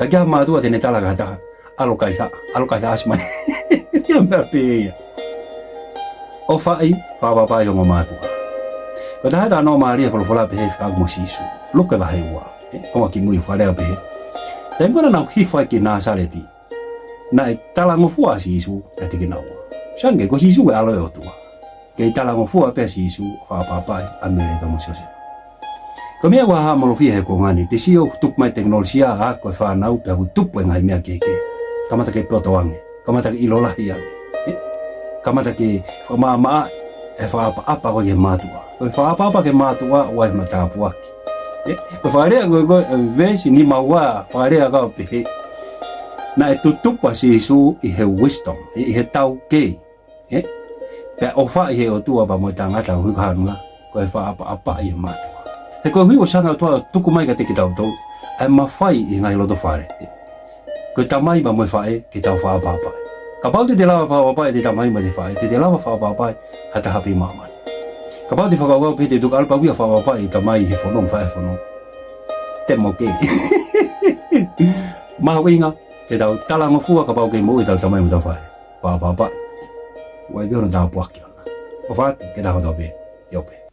Kaya Mātu'A tene talaga ta alokai asma. Yang berpia. O fai whapapai o Mātu'A. Ko taha ta no maria whala pehe whakagmo sisu. Luka la hewa. Konga ki mui whalea pehe. Tai mana nau hifai ki nā sareti. Na e talangofua sisu ka tiki naua. Sange ko sisu e aloe o tua. Kei talangofua pe sisu whapapai amere ka mosiose. Ko mea wa ha molofia he ko ngani. Te sio tup mai teknolosia a koe whanau pe aku tupu e ngai mea keke. Kamata ke tuata wange. Kamata ke ilolahi ange. Kamata ke whamaamaa e whaapa koe ke Mātu'A. Koe whaapa ke Mātu'A wai matapuaki. Koe wharea koe vesi ni maua wharea kau pehe. Na e tutupa sisu i he wisdom, i he tau kei. Pe o wha i he o tua pa mo tangata o hukahanunga. Koe whaapa i he Mātu'A. He koe hui o sanga tua tuku mai ka teki tau tau. Ai mawhai i ngai loto whare. Koe tamai pa mo whae ki tau whaapapai. Ka pau te lawa whaapapai te tamai ma te whae. Te lawa whaapapai hata hapi mamani. Ka pau te whakawau pe te tuka alpa wia whaapapai i tamai he whanong whae whanong. Te mo kei. Maha winga. Te tau talangofua ka pau kei mo i tau tamai mo tau whae. Whaapapai. Wai biona tau puaki ona. O whaati ke tau tau pe. Iope.